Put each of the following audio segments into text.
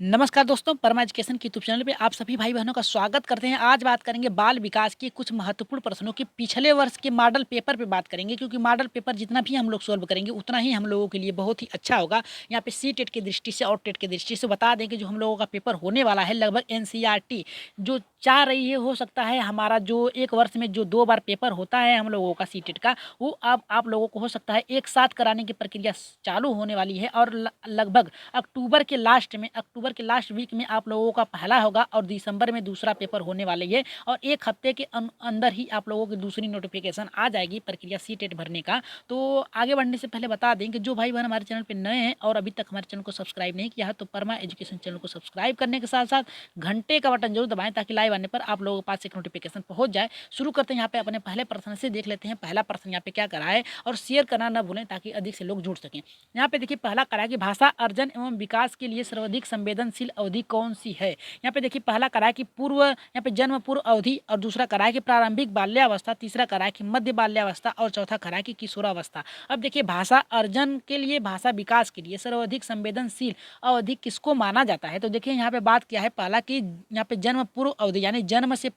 नमस्कार दोस्तों, परमा एजुकेशन के यूट्यूब चैनल पे आप सभी भाई बहनों का स्वागत करते हैं। आज बात करेंगे बाल विकास के कुछ महत्वपूर्ण प्रश्नों के पिछले वर्ष के मॉडल पेपर पे बात करेंगे, क्योंकि मॉडल पेपर जितना भी हम लोग सॉल्व करेंगे उतना ही हम लोगों के लिए बहुत ही अच्छा होगा। यहाँ पे सी टेट की दृष्टि से और टेट की दृष्टि से बता दें कि जो हम लोगों का पेपर होने वाला है, लगभग एनसीईआरटी जो चाह रही है, हो सकता है हमारा जो एक वर्ष में जो 2 बार पेपर होता है हम लोगों का सी टेट का, वो अब आप लोगों को हो सकता है एक साथ कराने की प्रक्रिया चालू होने वाली है। और लगभग अक्टूबर के लास्ट वीक में आप लोगों का पहला होगा और दिसंबर में दूसरा पेपर होने वाले है। और एक हफ्ते के अंदर ही आप लोगों की दूसरी नोटिफिकेशन आ जाएगी प्रक्रिया सी टेट भरने का। तो आगे बढ़ने से पहले बता दें कि जो भाई बहन हमारे चैनल पर नए हैं और अभी तक हमारे चैनल को सब्सक्राइब नहीं किया है, तो परमा एजुकेशन चैनल को सब्सक्राइब करने के साथ साथ घंटे का बटन जरूर दबाएं, ताकि लाइव आने पर आप लोगों के पास एक नोटिफिकेशन पहुंच जाए। शुरू करते हैं यहाँ पे अपने पहले प्रश्न से, देख लेते हैं पहला प्रश्न यहाँ पे क्या करा है, और शेयर करना ना भूलें ताकि अधिक से लोग जुड़ सकें। यहाँ पे देखिए पहला करा है कि भाषा अर्जन एवं विकास के लिए सर्वाधिक संवेदनशील अवधि कौन सी है। यहाँ पे देखिए पहला करा है कि पूर्व, यहाँ पे जन्म पूर्व अवधि, और दूसरा करा है कि प्रारंभिक बाल्यावस्था, तीसरा करा है कि मध्य बाल्यावस्था, और चौथा करा है कि किशोरावस्था। अब देखिए भाषा अर्जन के लिए, भाषा विकास के लिए सर्वाधिक संवेदनशील अवधि किसको माना जाता है। तो देखिए यहाँ पे बात किया है पहला कि यहाँ पे जन्म पूर्व अवधि यानी जन्म से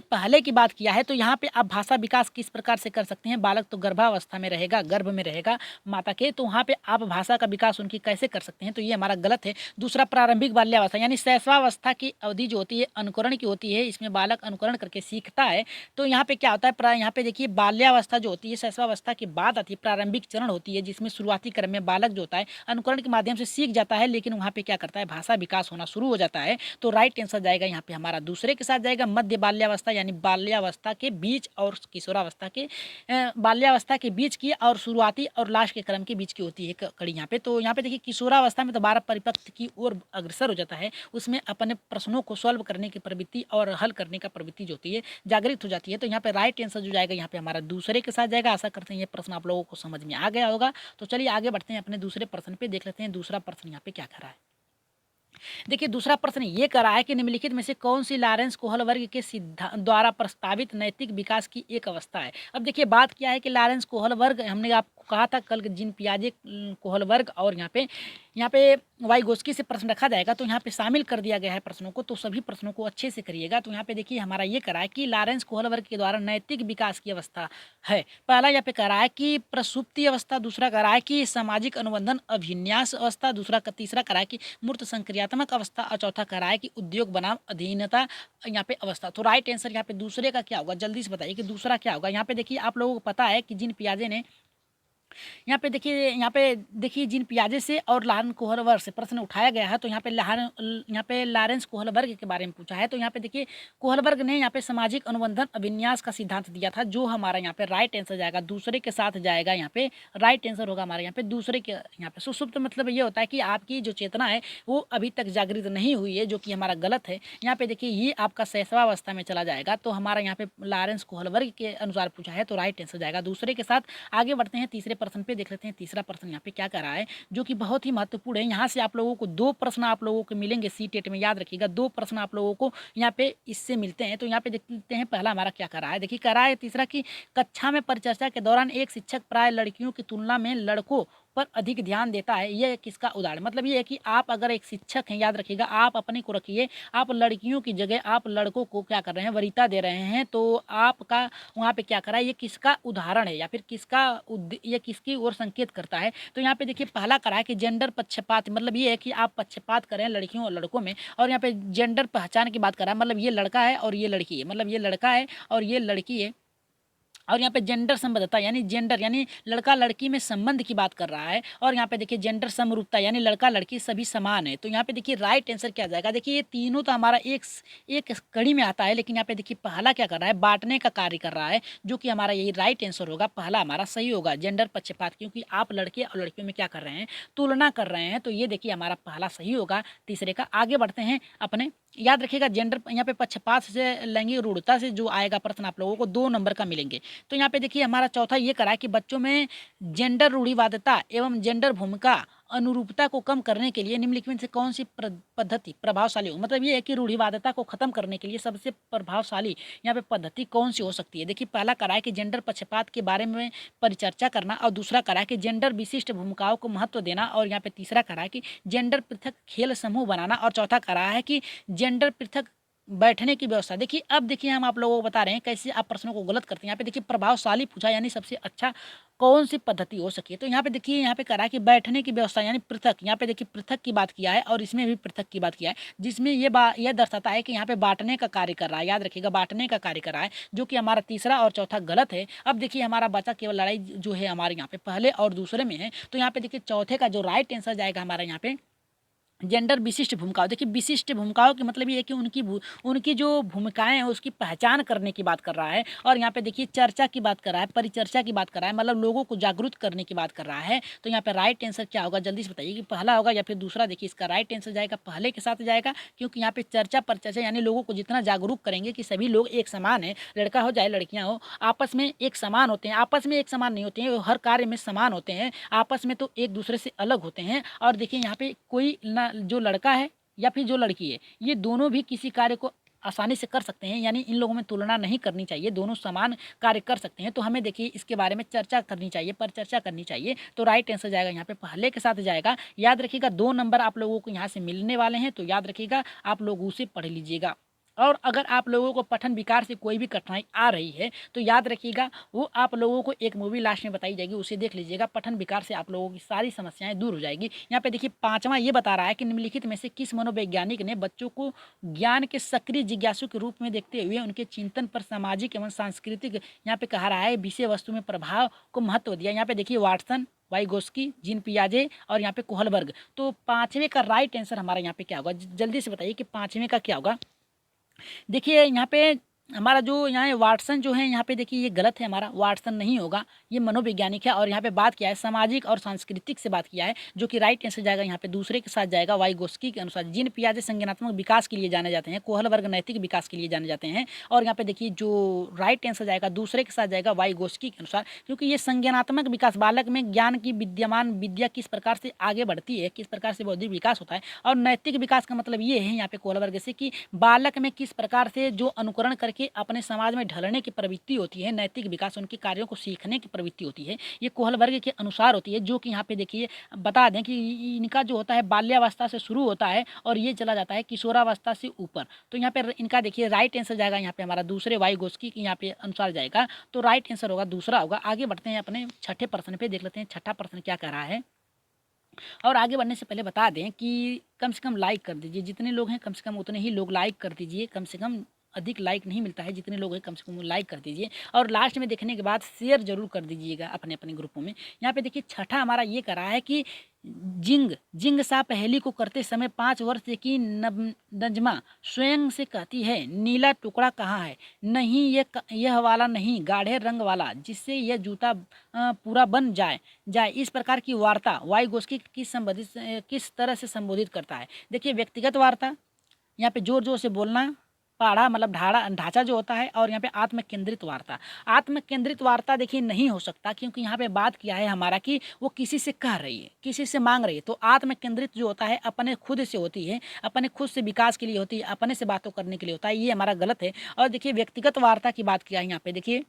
पहले की बात किया है। तो यहाँ पे आप भाषा विकास किस प्रकार से कर सकते हैं। बालक तो गर्भावस्था में रहेगा, गर्भ में रहेगा माता के, तो वहाँ पे आप भाषा का विकास उनकी कैसे कर सकते हैं, तो ये हमारा गलत है। दूसरा प्रारंभिक बाल्यावस्था यानी शैशवावस्था की अवधि जो होती है अनुकरण की होती है, इसमें बालक अनुकरण करके सीखता है। तो यहाँ पे क्या होता है, यहाँ पे देखिए बाल्यावस्था जो होती है शैशवावस्था के बाद आती है, प्रारंभिक चरण होती है, जिसमें शुरुआती क्रम में बालक जो होता है अनुकरण के माध्यम से सीख जाता है, लेकिन वहाँ पे क्या करता है, भाषा विकास होना शुरू हो जाता है। तो राइट आंसर जाएगा यहाँ पे हमारा दूसरे के साथ जाएगा, मध्य बाल्यावस्था यानी बाल्यावस्था के बीच और किशोरावस्था के, बाल्यावस्था के बीच की और शुरुआती और लास्ट के क्रम के बीच की होती है कड़ी यहाँ पे। तो यहाँ पे देखिए किशोरावस्था में तो 12 परिपक्व की ओर अग्रसर हो जाता है, उसमें अपने प्रश्नों को सॉल्व करने की प्रवृत्ति और हल करने का प्रवृत्ति जो होती है जागृत हो जाती है। तो यहाँ पे राइट आंसर जो जाएगा यहाँ पे हमारा दूसरे के साथ जाएगा। आशा करते हैं ये प्रश्न आप लोगों को समझ में आ गया होगा। तो चलिए आगे बढ़ते हैं अपने दूसरे प्रश्न पे, देख लेते हैं दूसरा प्रश्न यहाँ पे क्या कर रहा है। देखिए दूसरा प्रश्न ये करा है कि निम्नलिखित में से कौन सी लॉरेंस कोहल वर्ग के सिद्धांत द्वारा प्रस्तावित नैतिक विकास की एक अवस्था है। अब देखिए बात क्या है कि लॉरेंस कोहल वर्ग, हमने आपको कहा था कल जीन पियाजे कोहल वर्ग, और यहाँ पे वाइगोस्की से प्रश्न रखा जाएगा, तो यहाँ पे शामिल कर दिया गया है प्रश्नों को। तो सभी प्रश्नों को अच्छे से करिएगा। तो यहाँ पे देखिए हमारा ये करा है कि लॉरेंस कोहल वर्ग के द्वारा नैतिक विकास की अवस्था है। पहला यहाँ पे करा है कि प्रसुप्ति अवस्था, दूसरा करा है कि सामाजिक अनुबंधन अभिन्यास अवस्था, तीसरा करा है कि मूर्त संक्रियात्मक अवस्था, और चौथा करा है कि उद्योग बनाम अधीनता यहाँ पे अवस्था। तो राइट आंसर यहाँ पे दूसरे का क्या होगा, जल्दी से बताइए कि दूसरा क्या होगा। यहाँ पे देखिए आप लोगों को पता है कि जीन पियाजे ने, यहाँ पे देखिए जीन पियाजे से और लॉरेंस कोहल वर्ग से प्रश्न उठाया गया है। तो यहाँ पे लॉरेंस कोहल वर्ग के बारे में पूछा है। तो यहाँ पे देखिए कोहल वर्ग ने यहाँ पे सामाजिक अनुबंधन अभिन्यास का सिद्धांत दिया था, जो हमारा यहाँ पे राइट आंसर जाएगा, दूसरे के साथ जाएगा। यहाँ पे राइट आंसर होगा हमारे यहाँ पे दूसरे के। यहाँ पे सुषुप्त मतलब ये होता है कि आपकी जो चेतना है वो अभी तक जागृत नहीं हुई है, जो कि हमारा गलत है। यहाँ पे देखिए ये आपका शैशवावस्था में चला जाएगा। तो हमारा यहाँ पे लॉरेंस कोहल वर्ग के अनुसार पूछा है, तो राइट आंसर जाएगा दूसरे के साथ। आगे बढ़ते हैं तीसरे प्रश्न पे, देख लेते हैं तीसरा प्रश्न यहाँ पे क्या कर रहा है, जो कि बहुत ही महत्वपूर्ण है। यहाँ से आप लोगों को 2 प्रश्न आप लोगों को मिलेंगे सी टेट में, याद रखिएगा 2 प्रश्न आप लोगों को यहाँ पे इससे मिलते हैं। तो यहाँ पे देखते हैं पहला हमारा क्या कर रहा है। देखिए कर रहा है तीसरा कि कक्षा में परिचर्चा के दौरान एक शिक्षक प्राय लड़कियों की तुलना में लड़कों पर अधिक ध्यान देता है, यह किसका उदाहरण। मतलब ये है कि आप अगर एक शिक्षक हैं, याद रखिएगा आप अपने को रखिए, आप लड़कियों की जगह आप लड़कों को क्या कर रहे हैं, वरीयता दे रहे हैं। तो आपका वहाँ पे क्या करा है, ये किसका उदाहरण है या फिर ये किसकी ओर संकेत करता है। तो यहाँ पे देखिए पहला करा है कि जेंडर पक्षपात, मतलब ये है कि आप पक्षपात करें लड़कियों और लड़कों में। और यहाँ पे जेंडर पहचान की बात कर रहा है, मतलब ये लड़का है और ये लड़की है, मतलब ये लड़का है और ये लड़की है। और यहाँ पे जेंडर संबद्धता यानी जेंडर यानी लड़का लड़की में संबंध की बात कर रहा है। और यहाँ पे देखिए जेंडर समरूपता यानी लड़का लड़की सभी समान है। तो यहाँ पे देखिए राइट आंसर क्या जाएगा। देखिए ये तीनों तो हमारा एक कड़ी में आता है, लेकिन यहाँ पे देखिए पहला क्या कर रहा है, बांटने का कार्य कर रहा है, जो कि हमारा यही राइट आंसर होगा, पहला हमारा सही होगा जेंडर पक्षपात, क्योंकि आप लड़के और लड़कियों में क्या कर रहे हैं, तुलना कर रहे हैं। तो ये देखिए हमारा पहला सही होगा तीसरे का। आगे बढ़ते हैं अपने, याद रखिएगा जेंडर यहाँ पे पक्षपात से लैंगिक रूढ़ता से जो आएगा प्रश्न आप लोगों को 2 नंबर का मिलेंगे। तो यहाँ पे देखिए हमारा चौथा ये करा है कि बच्चों में जेंडर रूढ़िवादिता एवं जेंडर भूमिका अनुरूपता को कम करने के लिए निम्नलिखित में से कौन सी पद्धति प्रभावशाली हो, मतलब ये है कि रूढ़िवादिता को खत्म करने के लिए सबसे प्रभावशाली यहाँ पे पद्धति कौन सी हो सकती है। देखिए पहला करा है कि जेंडर पक्षपात के बारे में परिचर्चा करना, और दूसरा करा है कि जेंडर विशिष्ट भूमिकाओं को महत्व देना, और यहाँ पे तीसरा करा है कि जेंडर पृथक खेल समूह बनाना, और चौथा करा है कि जेंडर पृथक बैठने की व्यवस्था। देखिए अब देखिए हम आप लोगों को बता रहे हैं कैसे आप प्रश्नों को गलत करते हैं। यहाँ पे देखिए प्रभावशाली पूछा यानी सबसे अच्छा कौन सी पद्धति हो सके, तो यहाँ पे देखिए यहाँ पे करा कि बैठने की व्यवस्था यानी पृथक। यहाँ पे देखिए पृथक की बात किया है और इसमें भी पृथक की बात किया है, जिसमें यह दर्शाता है कि यहाँ पे बांटने का कार्य कर रहा है। याद रखिएगा बांटने का कार्य कर रहा है, जो कि हमारा तीसरा और चौथा गलत है। अब देखिए हमारा बचा केवल लड़ाई जो है हमारे यहाँ पे पहले और दूसरे में है, तो यहाँ पे देखिए चौथे का जो राइट आंसर जाएगा हमारा यहाँ पे जेंडर विशिष्ट भूमिकाओं। देखिए विशिष्ट भूमिकाओं के मतलब ये है कि उनकी जो भूमिकाएं हैं उसकी पहचान करने की बात कर रहा है, और यहाँ पे देखिए चर्चा की बात कर रहा है, परिचर्चा की बात कर रहा है, मतलब लोगों को जागरूक करने की बात कर रहा है। तो यहाँ पे राइट आंसर क्या होगा जल्दी से बताइए कि पहला होगा या फिर दूसरा। देखिए इसका राइट आंसर जाएगा पहले के साथ जाएगा, क्योंकि यहाँ पे चर्चा परिचर्चा यानी लोगों को जितना जागरूक करेंगे कि सभी लोग एक समान है, लड़का हो चाहे लड़कियां हो, आपस में एक समान होते हैं। आपस में एक समान नहीं होते हैं, वो हर कार्य में समान होते हैं, आपस में तो एक दूसरे से अलग होते हैं। और देखिए यहाँ पे कोई ना जो लड़का है या फिर जो लड़की है, ये दोनों भी किसी कार्य को आसानी से कर सकते हैं, यानी इन लोगों में तुलना नहीं करनी चाहिए, दोनों समान कार्य कर सकते हैं। तो हमें देखिए इसके बारे में चर्चा करनी चाहिए, पर चर्चा करनी चाहिए। तो राइट आंसर जाएगा यहाँ पे पहले के साथ जाएगा। याद रखिएगा 2 नंबर आप लोगों को यहाँ से मिलने वाले हैं, तो याद रखिएगा आप लोग उसे पढ़ लीजिएगा। और अगर आप लोगों को पठन विकार से कोई भी कठिनाई आ रही है तो याद रखिएगा वो आप लोगों को एक मूवी लास्ट में बताई जाएगी, उसे देख लीजिएगा। पठन विकार से आप लोगों की सारी समस्याएं दूर हो जाएगी। यहाँ पे देखिए 5वां ये बता रहा है कि निम्नलिखित में से किस मनोवैज्ञानिक ने बच्चों को ज्ञान के सक्रिय जिज्ञासु के रूप में देखते हुए उनके चिंतन पर सामाजिक एवं सांस्कृतिक यहाँ पे कहा रहा है विषय वस्तु में प्रभाव को महत्व दिया। यहाँ पे देखिए वाटसन, वाइगोस्की, जीन पियाजे और यहाँ पे कोहलबर्ग। तो 5वें का राइट आंसर हमारा यहाँ पे क्या होगा जल्दी से बताइए कि 5वें का क्या होगा। देखिए यहाँ पे हमारा जो यहाँ वाटसन जो है यहाँ पे देखिए ये गलत है, हमारा वाटसन नहीं होगा, ये मनोवैज्ञानिक है। और यहाँ पे बात किया है सामाजिक और सांस्कृतिक से बात किया है, जो कि राइट आंसर जाएगा यहाँ पे दूसरे के साथ जाएगा वाइगोस्की के अनुसार। जीन पियाजे संज्ञानात्मक विकास के लिए जाने जाते हैं, कोहलबर्ग नैतिक विकास के लिए जाने जाते हैं। और यहाँ पे देखिए जो राइट आंसर जाएगा दूसरे के साथ जाएगा वाइगोस्की के अनुसार, क्योंकि ये संज्ञानात्मक विकास बालक में ज्ञान की विद्यमान विद्या किस प्रकार से आगे बढ़ती है, किस प्रकार से बौद्धिक विकास होता है। और नैतिक विकास का मतलब ये है यहाँ पे कोहलबर्ग से कि बालक में किस प्रकार से जो अनुकरण करके अपने समाज में ढलने की प्रवृत्ति होती है, नैतिक विकास उनके कार्यों को सीखने की प्रवृत्ति होती है, ये कोहलबर्ग के अनुसार होती है। जो कि यहाँ पे देखिए बता दें कि इनका जो होता है बाल्यावस्था से शुरू होता है और ये चला जाता है किशोरावस्था से ऊपर। तो यहाँ पे इनका देखिए राइट आंसर जाएगा यहाँ पे हमारा दूसरे वाइगोस्की के यहाँ पे अनुसार जाएगा, तो राइट आंसर होगा दूसरा होगा। आगे बढ़ते हैं अपने छठे प्रश्न पे, देख लेते हैं छठा प्रश्न क्या कह रहा है। और आगे बढ़ने से पहले बता दें कि कम से कम लाइक कर दीजिए, जितने लोग हैं कम से कम उतने ही लोग लाइक कर दीजिए, कम से कम अधिक लाइक नहीं मिलता है, जितने लोग हैं कम से कम लाइक कर दीजिए। और लास्ट में देखने के बाद शेयर जरूर कर दीजिएगा अपने अपने ग्रुपों में। यहाँ पे देखिए छठा हमारा ये करा है कि जिंग सा पहेली को करते समय 5 वर्ष की नजमा स्वयं से कहती है नीला टुकड़ा कहाँ है, नहीं यह वाला नहीं, गाढ़े रंग वाला, जिससे यह जूता पूरा बन जाए इस प्रकार की वार्ता वाइगोस्की किस तरह से संबोधित करता है। देखिए व्यक्तिगत वार्ता, यहाँ पे जोर जोर से बोलना, पाढ़ा मतलब ढांचा जो होता है, और यहाँ पे आत्म केंद्रित वार्ता। आत्म केंद्रित वार्ता देखिए नहीं हो सकता, क्योंकि यहाँ पे बात किया है हमारा कि वो किसी से कह रही है, किसी से मांग रही है। तो आत्म केंद्रित जो होता है अपने खुद से होती है, अपने खुद से विकास के लिए होती है, अपने से बातों करने के लिए होता है, ये हमारा गलत है। और देखिए व्यक्तिगत वार्ता की बात किया है यहाँ पे, देखिए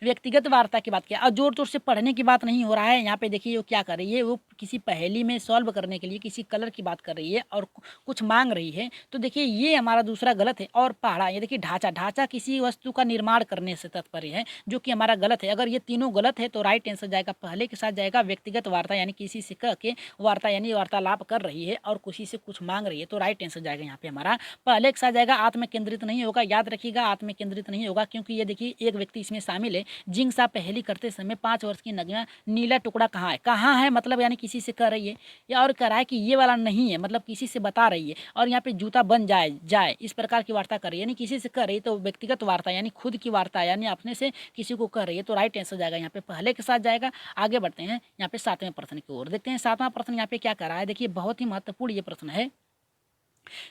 व्यक्तिगत वार्ता की बात किया और जोर जोर से पढ़ने की बात नहीं हो रहा है। यहाँ पे देखिए वो क्या कर रही है, वो किसी पहेली में सॉल्व करने के लिए किसी कलर की बात कर रही है और कुछ मांग रही है। तो देखिए ये हमारा दूसरा गलत है। और पहाड़ा, ये देखिए ढांचा किसी वस्तु का निर्माण करने से तात्पर्य है, जो कि हमारा गलत है। अगर ये तीनों गलत है तो राइट आंसर जाएगा पहले के साथ जाएगा व्यक्तिगत वार्ता, यानी किसी से कह के वार्ता यानी वार्तालाप कर रही है और किसी से कुछ मांग रही है। तो राइट आंसर जाएगा यहाँ पे हमारा पहले के साथ जाएगा। आत्म केंद्रित नहीं होगा, याद रखिएगा आत्म केंद्रित नहीं होगा, क्योंकि ये देखिए एक व्यक्ति इसमें शामिल है। जिंग सा पहेली करते समय 5 वर्ष की नगमा नीला टुकड़ा कहाँ है मतलब यानी किसी से कह रही है, या और कह रहा है कि ये वाला नहीं है मतलब किसी से बता रही है। और यहाँ पे जूता बन जाए इस प्रकार की वार्ता कर रही है, यानी किसी से कह रही है। तो व्यक्तिगत वार्ता यानी खुद की वार्ता यानी अपने से किसी को कह रही है। तो राइट आंसर जाएगा यहाँ पे पहले के साथ जाएगा। आगे बढ़ते हैं यहाँ पे 7वें प्रश्न की ओर, देखते हैं 7वां प्रश्न यहाँ पे क्या कर रहा है। देखिए बहुत ही महत्वपूर्ण ये प्रश्न है।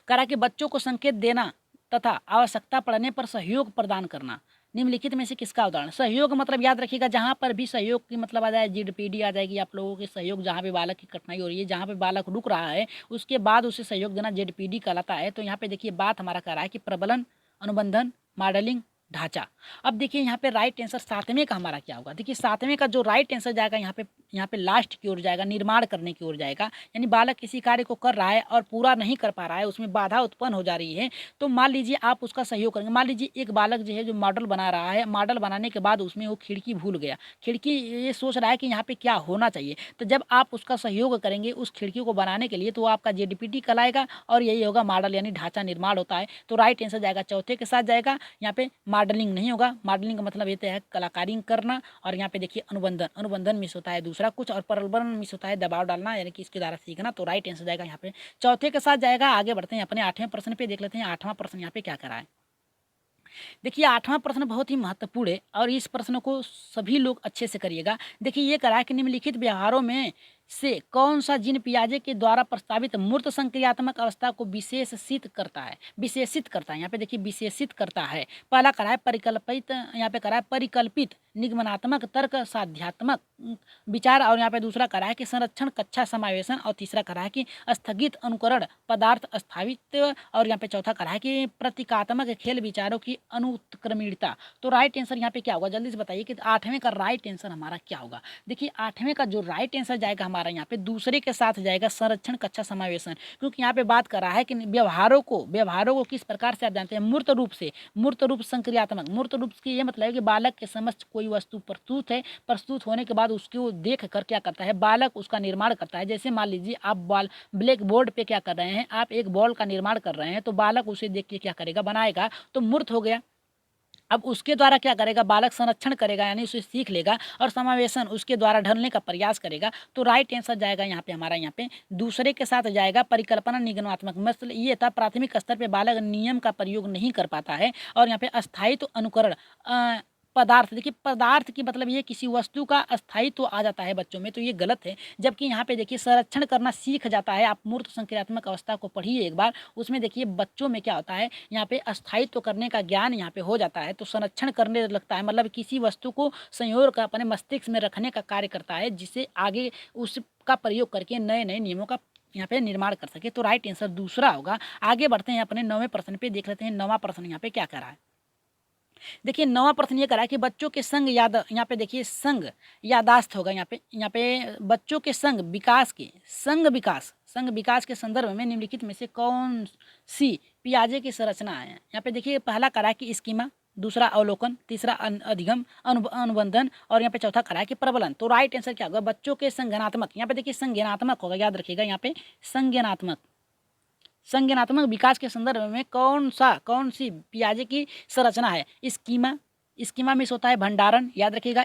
करा कि बच्चों को संकेत देना तथा आवश्यकता पड़ने पर सहयोग प्रदान करना। निम्नलिखित में से किसका उदाहरण? सहयोग मतलब याद रखिएगा, जहाँ पर भी सहयोग की मतलब आ जाए जेडपीडी आ जाएगी आप लोगों के। सहयोग जहाँ पे बालक की कठिनाई हो रही है, जहाँ पे बालक रुक रहा है, उसके बाद उसे सहयोग देना जेडपीडी कहलाता है। तो यहाँ पे देखिए बात हमारा कह रहा है कि प्रबलन, अनुबंधन, मॉडलिंग, ढांचा। अब देखिए यहाँ पे राइट आंसर सातवें का हमारा क्या होगा? देखिए सातवें का जो राइट आंसर जाएगा यहाँ पे लास्ट की ओर जाएगा, निर्माण करने की ओर जाएगा। यानी बालक किसी कार्य को कर रहा है और पूरा नहीं कर पा रहा है, उसमें बाधा उत्पन्न हो जा रही है, तो मान लीजिए आप उसका सहयोग करेंगे। मान लीजिए एक बालक जो है जो मॉडल बना रहा है, मॉडल बनाने के बाद उसमें वो खिड़की भूल गया, खिड़की ये सोच रहा है कि यहाँ पे क्या होना चाहिए, तो जब आप उसका सहयोग करेंगे उस खिड़की को बनाने के लिए, तो वो आपका जेडपीटी कहलाएगा और यही होगा मॉडल, यानी ढांचा निर्माण होता है। तो राइट आंसर जाएगा चौथे के साथ जाएगा। यहाँ पे मॉडलिंग नहीं होगा, मॉडलिंग का मतलब ये है कलाकारी करना। और यहाँ पे देखिए अनुबंधन, अनुबंधन मिस होता है दूसरा कुछ, और प्रबलन मिस होता है दबाव डालना, यानी कि इसके द्वारा सीखना। तो राइट आंसर जाएगा यहाँ पे चौथे के साथ जाएगा। आगे बढ़ते हैं अपने आठवें प्रश्न पे, देख लेते हैं आठवां प्रश्न यहाँ पे क्या करा है। देखिए आठवां प्रश्न बहुत ही महत्वपूर्ण है और इस प्रश्न को सभी लोग अच्छे से करिएगा। देखिए ये करा है कि निम्नलिखित व्यवहारों में से कौन सा जीन पियाजे के द्वारा प्रस्तावित मूर्त संक्रियात्मक अवस्था को विशेषित करता है? विशेषित करता है, यहाँ पे देखिए विशेषित करता है। पहला करा है परिकल्पित, यहाँ पे करा है परिकल्पित निगमनात्मक तर्क साध्यात्मक विचार, और यहाँ पे दूसरा करा है कि संरक्षण कक्षा समावेशन, और तीसरा करा है कि स्थगित अनुकरण पदार्थ स्थायित्व, और यहाँ पे चौथा करा है कि प्रतीकात्मक खेल विचारों की अनुत्क्रमणीयता। तो राइट आंसर यहाँ पे क्या होगा? जल्दी से बताइए कि आठवें का राइट आंसर हमारा क्या होगा। देखिए आठवें का जो राइट आंसर जाएगा हमारा यहाँ पे दूसरे के साथ जाएगा, संरक्षण कक्षा समावेशन। क्योंकि यहाँ पे बात कर रहा है कि व्यवहारों को किस प्रकार से आप जानते हैं? मूर्त रूप संक्रियात्मक। मूर्त रूप की ये मतलब है कि बालक के समक्ष कोई वस्तु प्रस्तुत है, प्रस्तुत होने के बाद उसको देख कर क्या करता है? बालक उसका निर्माण करता है। जैसे मान लीजिए आप ब्लैक बोर्ड पे क्या कर रहे हैं? आप एक बॉल का निर्माण कर रहे हैं, तो बालक उसे देख के क्या करेगा? बनाएगा, तो मूर्त हो गया। अब उसके द्वारा क्या करेगा? बालक संरक्षण करेगा, यानी उसे सीख लेगा, और समावेशन उसके द्वारा ढलने का प्रयास करेगा। तो राइट आंसर जाएगा यहाँ पे हमारा, यहाँ पे दूसरे के साथ जाएगा परिकल्पना निगमनात्मक। मतलब ये था प्राथमिक स्तर पे बालक नियम का प्रयोग नहीं कर पाता है। और यहाँ पे अस्थायित्व अनुकरण पदार्थ, देखिए पदार्थ की मतलब ये किसी वस्तु का अस्थायित्व आ जाता है बच्चों में, तो ये गलत है। जबकि यहाँ पे देखिए संरक्षण करना सीख जाता है। आप मूर्त संक्रियात्मक अवस्था को पढ़िए एक बार, उसमें देखिए बच्चों में क्या होता है, यहाँ पे अस्थायित्व करने का ज्ञान यहाँ पे हो जाता है, तो संरक्षण करने लगता है, मतलब किसी वस्तु को संयोग कर अपने मस्तिष्क में रखने का कार्य करता है, जिससे आगे उसका प्रयोग करके नए नए नियमों का यहाँ पे निर्माण कर सके। तो राइट आंसर दूसरा होगा। आगे बढ़ते हैं अपने 9वें प्रश्न पे, देख लेते हैं 9वां प्रश्न यहाँ पे क्या कर रहा है। देखिए 9वां प्रश्न ये करा है कि बच्चों के संग याद, यहाँ पे देखिए संग यादाश्त होगा। यहाँ पे बच्चों के संग विकास के संदर्भ में निम्नलिखित में से कौन सी पियाजे की संरचना है? यहाँ पे देखिए पहला करा है कि स्कीमा, दूसरा अवलोकन, तीसरा अधिगम अनुबंधन, और यहाँ पे चौथा करा है कि प्रबलन। तो राइट आंसर क्या होगा? बच्चों के संज्ञानात्मक, यहाँ पे देखिए संज्ञानात्मक होगा, याद रखिएगा यहाँ पे संज्ञानात्मक विकास के संदर्भ में कौन सी पियाजे की संरचना है? स्कीमा में होता है भंडारण, याद रखिएगा।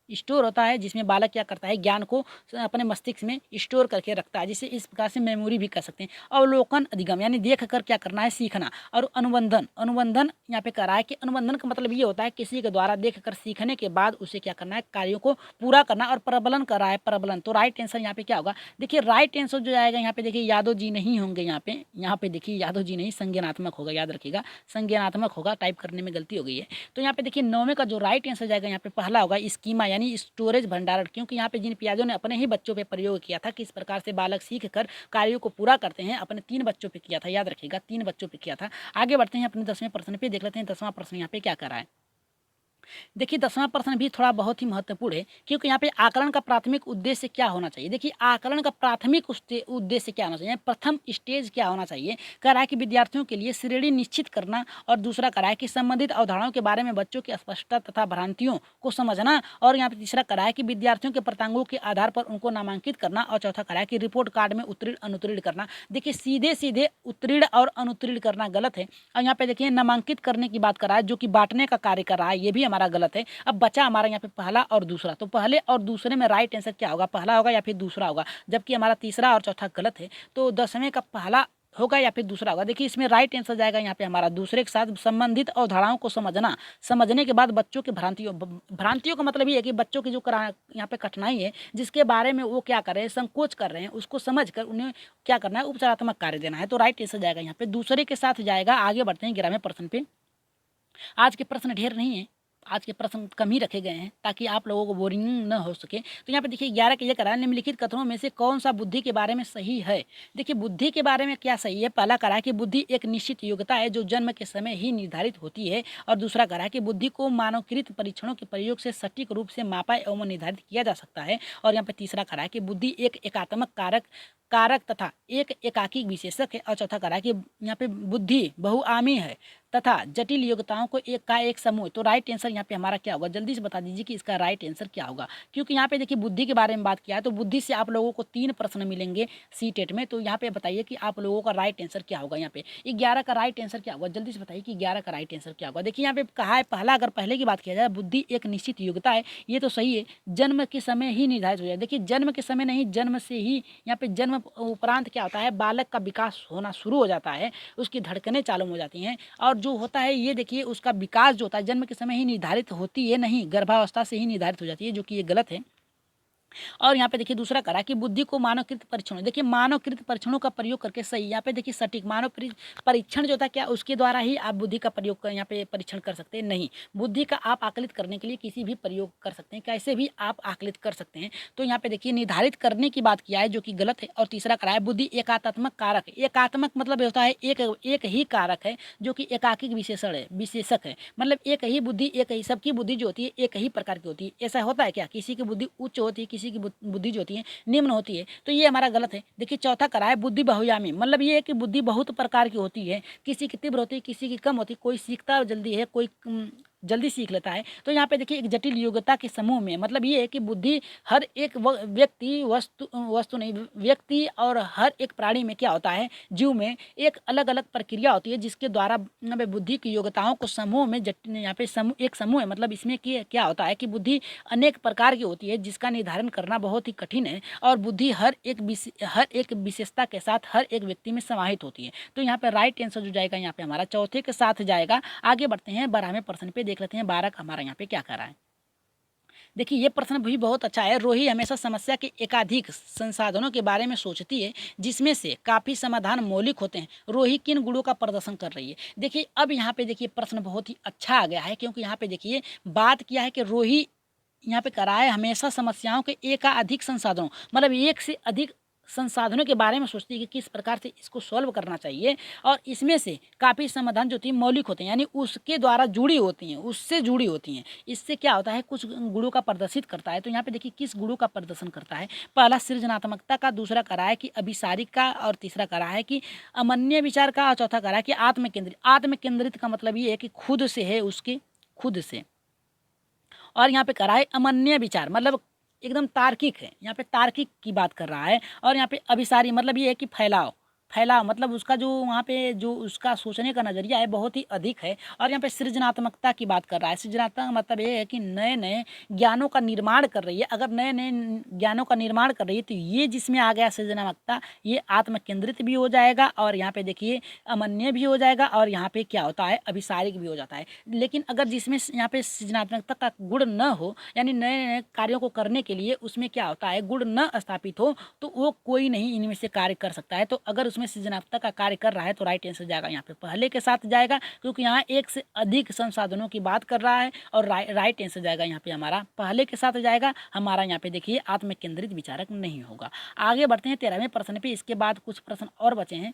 स्टोर होता है जिसमें बालक क्या करता है? ज्ञान को अपने मस्तिष्क में स्टोर करके रखता है, जिसे इस प्रकार से मेमोरी भी कर सकते हैं। अवलोकन अधिगम, यानी देख कर क्या करना है? सीखना। और अनुबंधन यहाँ पे कह रहा है कि अनुबंधन का मतलब ये होता है किसी के द्वारा देख कर सीखने के बाद उसे क्या करना है? कार्यों को पूरा करना। और प्रबलन कर रहा है, प्रबलन। तो राइट आंसर यहाँ पे क्या होगा? देखिए राइट आंसर जो आएगा यहाँ पे देखिए यादव जी नहीं होंगे, यहाँ पे देखिए यादव जी नहीं, संज्ञानात्मक होगा, याद रखिएगा संज्ञानात्मक होगा, टाइप करने में गलती हो गई है। तो यहाँ पे देखिए 9वें का जो राइट आंसर जाएगा यहाँ पे पहला होगा स्कीमा, यानी स्टोरेज भंडारण। क्योंकि यहाँ पे जिन पियाजों ने अपने ही बच्चों पे प्रयोग किया था, किस प्रकार से बालक सीख कर कार्यों को पूरा करते हैं, अपने 3 बच्चों पे किया था, याद रखिएगा 3 बच्चों पे किया था। आगे बढ़ते हैं अपने 10वें प्रश्न पे, देख लेते हैं 10वां प्रश्न यहाँ पे क्या कर रहा है। देखिए 10वां प्रश्न भी थोड़ा बहुत ही महत्वपूर्ण है, क्योंकि यहाँ पे आकलन का प्राथमिक उद्देश्य क्या होना चाहिए। देखिए आकलन का प्राथमिक उद्देश्य क्या होना चाहिए, प्रथम स्टेज क्या होना चाहिए। कह रहा है कि विद्यार्थियों के लिए श्रेणी निश्चित करना, और दूसरा कह रहा है कि संबंधित अवधारणाओं के बारे में बच्चों की स्पष्टता तथा भ्रांतियों को समझना, और यहाँ पे तीसरा कह रहा है कि विद्यार्थियों के प्रतांगों के आधार पर उनको नामांकित करना, और चौथा कह रहा है कि रिपोर्ट कार्ड में उत्तीर्ण अनुत्तीर्ण करना। देखिए सीधे उत्तीर्ण और अनुत्तीर्ण करना गलत है, और यहाँ पे देखिए नामांकित करने की बात कर रहा है, जो कि बांटने का कार्य कर रहा है, ये भी हमारा गलत है। अब बचा हमारा यहाँ पे पहला और दूसरा, तो पहले और दूसरे में राइट आंसर क्या होगा? पहला होगा या फिर दूसरा होगा, जबकि हमारा तीसरा और चौथा गलत है। तो 10वें का पहला होगा या फिर दूसरा होगा। देखिए इसमें राइट आंसर जाएगा यहाँ पे हमारा दूसरे के साथ संबंधित अवधारणाओं को समझने के बाद बच्चों की भ्रांतियों का मतलब ये है कि बच्चों की जो यहाँ पे कठिनाई है, जिसके बारे में वो क्या कर रहे हैं, संकोच कर रहे हैं, उसको समझ कर उन्हें क्या करना है? उपचारात्मक कार्य देना है। तो राइट आंसर जाएगा यहाँ पे दूसरे के साथ जाएगा। आगे बढ़ते हैं 11वें प्रश्न पे। आज के प्रश्न ढेर नहीं है, आज के प्रश्न कम ही रखे गए हैं ताकि आप लोगों को बोरिंग न हो सके। तो यहाँ पे देखिए 11 का ये करा है, निम्नलिखित कथनों में से कौन सा बुद्धि के बारे में सही है। देखिए बुद्धि के बारे में क्या सही है, पहला करा है कि बुद्धि एक निश्चित योग्यता है जो जन्म के समय ही निर्धारित होती है, और दूसरा करा है कि बुद्धि को मानवकृत परीक्षणों के प्रयोग से सटीक रूप से मापा एवं निर्धारित किया जा सकता है, और यहाँ पे तीसरा करा है कि बुद्धि एक एकात्मक कारक कारक तथा एक एकाकी विशेषक है, और चौथा करा है कि यहाँ पे बुद्धि बहुआमी है तथा जटिल योग्यताओं को एक समूह। तो राइट आंसर यहाँ पे हमारा क्या होगा, जल्दी से बता दीजिए कि इसका राइट आंसर क्या होगा। क्योंकि यहाँ पे देखिए बुद्धि के बारे में बात किया है, तो बुद्धि से आप लोगों को 3 प्रश्न मिलेंगे सी टेट में। तो यहाँ पे बताइए कि आप लोगों का राइट आंसर क्या होगा। यहाँ पे 11 का राइट आंसर क्या होगा, जल्दी से बताइए कि 11 का राइट आंसर क्या होगा। देखिए यहाँ पे कहा है पहला, अगर पहले की बात किया जाए बुद्धि एक निश्चित योग्यता है, ये तो सही है, जन्म के समय ही निर्धारित हो जाए। देखिए जन्म के समय नहीं, जन्म से ही, यहाँ पे जन्म उपरांत क्या होता है, बालक का विकास होना शुरू हो जाता है, उसकी धड़कनें चालू हो जाती हैं, और जो होता है ये देखिए उसका विकास जो होता है जन्म के समय ही निर्धारित होती है, नहीं गर्भावस्था से ही निर्धारित हो जाती है, जो कि ये गलत है। और यहाँ पे देखिए दूसरा करा कि बुद्धि को मानवकृत परीक्षणों, देखिए मानवकृत परीक्षणों का प्रयोग करके सही, यहाँ पे देखिए सटीक मानव परीक्षण जो होता है क्या, उसके द्वारा ही आप बुद्धि का प्रयोग कर यहाँ पे परीक्षण कर सकते हैं, नहीं बुद्धि का आप आकलित करने के लिए किसी भी प्रयोग कर सकते हैं, कैसे भी आप आकलित कर सकते हैं। तो यहाँ पे देखिए निर्धारित करने की बात किया है जो कि गलत है, और तीसरा करा है बुद्धि एकात्मक कारक है। एकात्मक मतलब होता है एक ही कारक है जो कि एकाकी विशेषण है, विशेषक है, मतलब एक ही बुद्धि, एक ही सबकी बुद्धि जो होती है एक ही प्रकार की होती है। ऐसा होता है क्या, किसी की बुद्धि उच्च होती है, किसी की बुद्धि जो होती है निम्न होती है, तो ये हमारा गलत है। देखिए चौथा करा है बुद्धि बहुयामी, मतलब ये है कि बुद्धि बहुत प्रकार की होती है, किसी की तीव्र होती है, किसी की कम होती है, कोई सीखता जल्दी है, कोई जल्दी सीख लेता है। तो यहाँ पे देखिए एक जटिल योग्यता के समूह में, मतलब ये है कि बुद्धि हर एक व्यक्ति वस्तु नहीं, व्यक्ति और हर एक प्राणी में क्या होता है, जीव में एक अलग अलग प्रक्रिया होती है जिसके द्वारा यहाँ पे बुद्धि की योग्यताओं को समूह में यहाँ पे एक समूह है, मतलब इसमें क्या होता है कि बुद्धि अनेक प्रकार की होती है जिसका निर्धारण करना बहुत ही कठिन है, और बुद्धि हर एक विशेषता के साथ हर एक व्यक्ति में समाहित होती है। तो यहाँ पे राइट आंसर जो जाएगा यहाँ पे हमारा चौथे के साथ जाएगा। आगे बढ़ते हैं 12वें प्रश्न पे, देख लेते हैं 12 का हमारा यहाँ पे क्या कर रहा है। देखिए ये प्रश्न भी बहुत अच्छा है। रोही हमेशा समस्या के एकाधिक संसाधनों के बारे में सोचती है जिसमें से काफ़ी समाधान मौलिक होते हैं। रोही किन गुणों का प्रदर्शन कर रही है। देखिए अब यहाँ पे देखिए प्रश्न बहुत ही अच्छा आ गया है, क्योंकि यहाँ पे देखिए बात किया है कि रोही यहाँ पे करा है हमेशा समस्याओं के एकाधिक संसाधनों, मतलब एक से अधिक संसाधनों के बारे में सोचती है कि किस प्रकार से इसको सॉल्व करना चाहिए, और इसमें से काफ़ी समाधान जो होती है मौलिक होते हैं, यानी उसके द्वारा जुड़ी होती हैं, उससे जुड़ी होती हैं। इससे क्या होता है, कुछ गुणों का प्रदर्शित करता है। तो यहाँ पे देखिए किस गुणों का प्रदर्शन करता है। पहला सृजनात्मकता का, दूसरा करा है कि अभिसारिक का, और तीसरा करा है कि अमन्य विचार का, और चौथा करा है कि आत्मकेंद्रित। आत्मकेंद्रित का मतलब ये है कि खुद से है, उसके खुद से। और यहाँ पे करा है अमन्य विचार, मतलब एकदम तार्किक है, यहाँ पे तार्किक की बात कर रहा है। और यहाँ पे अभिसारी मतलब ये है कि फैलाव मतलब उसका जो वहाँ पे जो उसका सोचने का नज़रिया है बहुत ही अधिक है। और यहाँ पे सृजनात्मकता की बात कर रहा है। सृजनात्मक मतलब ये है कि नए नए ज्ञानों का निर्माण कर रही है। अगर नए नए ज्ञानों का निर्माण कर रही है तो ये जिसमें आ गया सृजनात्मकता, ये आत्मकेंद्रित भी हो जाएगा, और यहाँ पे देखिए अमन्य भी हो जाएगा, और यहाँ पे क्या होता है अभिसारिक भी हो जाता है। लेकिन अगर जिसमें यहाँ पे सृजनात्मकता का गुण न हो, यानी नए नए कार्यों को करने के लिए उसमें क्या होता है गुण न स्थापित हो, तो वो कोई नहीं इनमें से कार्य कर सकता है। तो अगर उसमें सृजनात्मकता का कार्य कर रहा है तो राइट आंसर जाएगा यहाँ पे पहले के साथ जाएगा, क्योंकि यहाँ एक से अधिक संसाधनों की बात कर रहा है, और राइट आंसर जाएगा यहाँ पे हमारा पहले के साथ जाएगा। हमारा यहाँ पे देखिए आत्मकेंद्रित विचारक नहीं होगा। आगे बढ़ते हैं 13वें प्रश्न पे। इसके बाद कुछ प्रश्न और बचे हैं,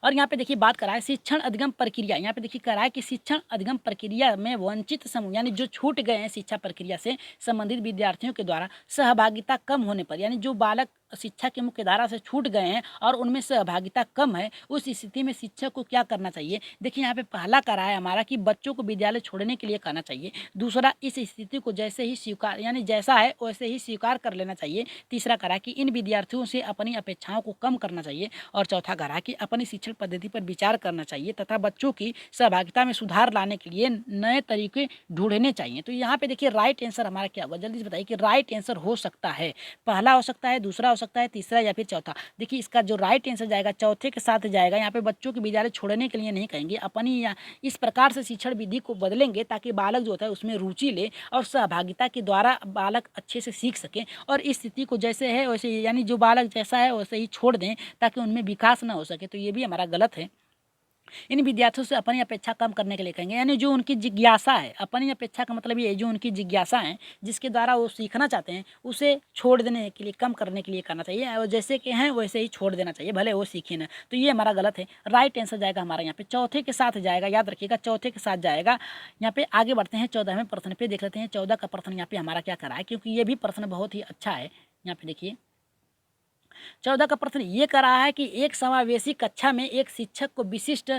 और यहाँ पे देखिए बात करा है शिक्षण अधिगम प्रक्रिया। यहाँ पे देखिए करा है कि शिक्षण अधिगम प्रक्रिया में वंचित समूह, यानी जो छूट गए हैं शिक्षा प्रक्रिया से संबंधित विद्यार्थियों के द्वारा सहभागिता कम होने पर, यानी जो बालक शिक्षा की मुख्य धारा से छूट गए हैं और उनमें सहभागिता कम है, उस स्थिति में शिक्षक को क्या करना चाहिए। देखिए यहाँ पे पहला करा है हमारा कि बच्चों को विद्यालय छोड़ने के लिए कहना चाहिए। दूसरा, इस स्थिति को जैसे ही स्वीकार, यानी जैसा है वैसे ही स्वीकार कर लेना चाहिए। तीसरा करा कि इन विद्यार्थियों से अपनी अपेक्षाओं को कम करना चाहिए। और चौथा करा कि अपनी शिक्षण पद्धति पर विचार करना चाहिए तथा बच्चों की सहभागिता में सुधार लाने के लिए नए तरीके ढूंढने चाहिए। तो यहाँ पे देखिए राइट आंसर हमारा क्या होगा, जल्दी से बताइए कि राइट आंसर हो सकता है पहला, हो सकता है दूसरा, हो सकता है तीसरा, या फिर चौथा। देखिए इसका जो राइट आंसर जाएगा चौथे के साथ जाएगा। यहाँ पे बच्चों के विद्यालय छोड़ने के लिए नहीं कहेंगे, अपनी इस प्रकार से शिक्षण विधि को बदलेंगे ताकि बालक जो होता है उसमें रुचि ले और सहभागिता के द्वारा बालक अच्छे से सीख सके। और इस स्थिति को जैसे है वैसे, यानी जो बालक जैसा है वैसे ही छोड़ दें ताकि उनमें विकास ना हो सके। तो ये भी हमारा गलत है। इन विद्यार्थियों से अपनी अपेक्षा कम करने के लिए कहेंगे, यानी जो उनकी जिज्ञासा है, अपनी अपेक्षा का मतलब ये है जो उनकी जिज्ञासा है जिसके द्वारा वो सीखना चाहते हैं उसे छोड़ देने के लिए, कम करने के लिए करना चाहिए, और जैसे कि हैं वैसे ही छोड़ देना चाहिए, भले वो सीखे ना। तो ये हमारा गलत है। राइट आंसर जाएगा हमारा यहाँ पे चौथे के साथ जाएगा, याद रखिएगा चौथे के साथ जाएगा। यहाँ पे आगे बढ़ते हैं 14वें प्रश्न पे, देख लेते हैं 14 का प्रश्न यहाँ पे हमारा क्या करा है, क्योंकि ये भी प्रश्न बहुत ही अच्छा है। यहाँ पे देखिए 14 का प्रश्न ये कर रहा है कि एक समावेशी कक्षा में एक शिक्षक को विशिष्ट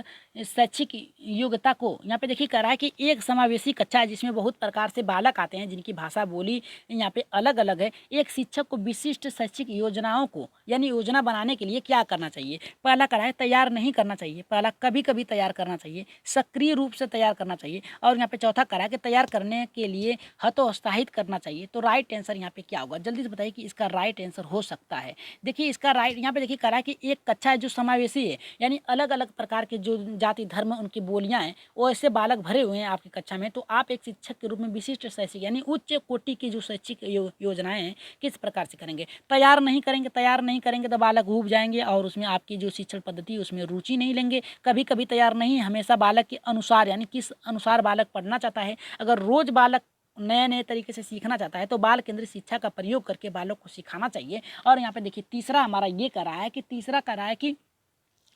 शैक्षिक योग्यता को, यहाँ पे देखिए कर रहा है कि एक समावेशी कक्षा है जिसमें बहुत प्रकार से बालक आते हैं जिनकी भाषा बोली यहाँ पे अलग अलग है। एक शिक्षक को विशिष्ट शैक्षिक योजनाओं को यानी योजना बनाने के लिए क्या करना चाहिए। पहला करा है तैयार नहीं करना चाहिए, पहला कभी कभी तैयार करना चाहिए, सक्रिय रूप से तैयार करना चाहिए, और यहाँ पे चौथा करा है कि तैयार करने के लिए हतोत्साहित करना चाहिए। तो राइट आंसर यहाँ पे क्या होगा, जल्दी से बताइए कि इसका राइट आंसर हो सकता है। देखिए इसका राइट यहाँ पे देखिए करा है कि एक कक्षा है जो समावेशी है, यानी अलग अलग प्रकार के जो जाति धर्म उनकी बोलियां हैं वो ऐसे बालक भरे हुए हैं आपकी कक्षा में। तो आप एक शिक्षक के रूप में विशिष्ट शैक्षिक यानी उच्च कोटि की जो शैक्षिक योजनाएं हैं किस प्रकार से करेंगे। तैयार नहीं करेंगे, तैयार नहीं करेंगे तो बालक ऊब जाएंगे और उसमें आपकी जो शिक्षण पद्धति उसमें रुचि नहीं लेंगे। कभी कभी तैयार नहीं, हमेशा बालक के अनुसार यानी किस अनुसार बालक पढ़ना चाहता है। अगर रोज बालक नए नए तरीके से सीखना चाहता है तो बाल केंद्रित शिक्षा का प्रयोग करके बालक को सिखाना चाहिए। और यहाँ पे देखिए तीसरा हमारा ये करा है कि तीसरा करा है कि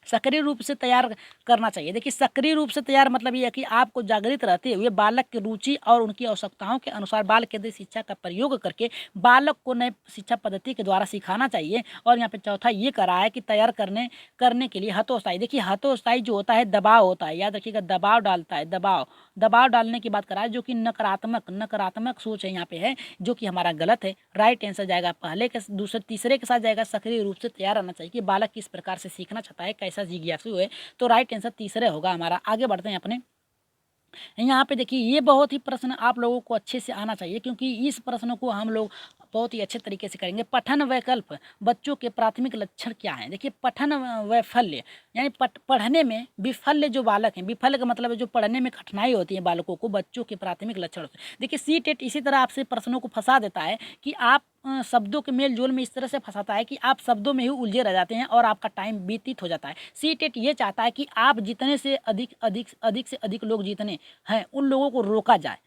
सक्रिय रूप से तैयार करना चाहिए। देखिए सक्रिय रूप से तैयार मतलब ये है कि आपको जागृत रहते हुए बालक की रुचि और उनकी आवश्यकताओं के अनुसार बाल केंद्रित शिक्षा का प्रयोग करके बालक को नए शिक्षा पद्धति के द्वारा सिखाना चाहिए। और यहाँ पे चौथा ये करा है कि तैयार करने के लिए हतोत्साही। देखिए हतोत्साही जो होता है दबाव होता है, याद रखिएगा दबाव डालता है, दबाव डालने की बात करा है जो कि नकारात्मक सोच है यहाँ पे है, जो कि हमारा गलत है। राइट आंसर जाएगा पहले के दूसरे तीसरे के साथ जाएगा सक्रिय रूप से तैयार रहना चाहिए कि बालक किस प्रकार से सीखना चाहता है, कैसा जिज्ञासु है। तो राइट आंसर तीसरे होगा हमारा। आगे बढ़ते हैं अपने यहाँ पे देखिए ये बहुत ही प्रश्न आप लोगों को अच्छे से आना चाहिए क्योंकि इस प्रश्नों को हम लोग बहुत ही अच्छे तरीके से करेंगे। पठन वैकल्प बच्चों के प्राथमिक लक्षण क्या हैं। देखिए पठन वैफल्य यानी पढ़ने में विफल्य जो बालक हैं, विफल्य का मतलब है जो पढ़ने में कठिनाई होती है बालकों को, बच्चों के प्राथमिक लक्षण होते हैं। देखिए सीटेट इसी तरह आपसे प्रश्नों को फंसा देता है कि आप शब्दों के मेल जोल में इस तरह से फंसाता है कि आप शब्दों में ही उलझे रह जाते हैं और आपका टाइम व्यतीत हो जाता है। सीटेट ये चाहता है कि आप जितने से अधिक से अधिक लोग जितने हैं उन लोगों को रोका जाए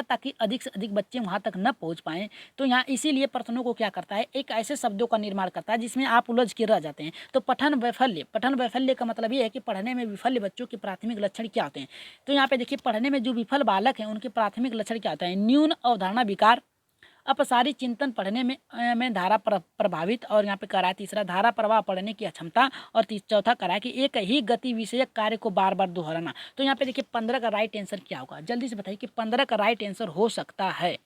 ताकि अधिक से अधिक बच्चे वहाँ तक न पहुँच पाएँ। तो यहाँ इसीलिए प्रश्नों को क्या करता है, एक ऐसे शब्दों का निर्माण करता है जिसमें आप उलझ के रह जाते हैं। तो पठन वैफल्य का मतलब ये है कि पढ़ने में विफल बच्चों के प्राथमिक लक्षण क्या होते हैं। तो यहाँ पे देखिए पढ़ने में जो विफल बालक हैं उनके प्राथमिक लक्षण क्या होता है। न्यून अवधारणा विकार, अपसारी चिंतन, पढ़ने में धारा प्रभावित, और यहाँ पे करा है तीसरा धारा प्रवाह पढ़ने की अक्षमता, और चौथा करा है कि एक ही गति विषयक कार्य को बार बार दोहराना। तो यहाँ पे देखिए 15 का राइट आंसर क्या होगा, जल्दी से बताइए कि 15 का राइट आंसर हो सकता है।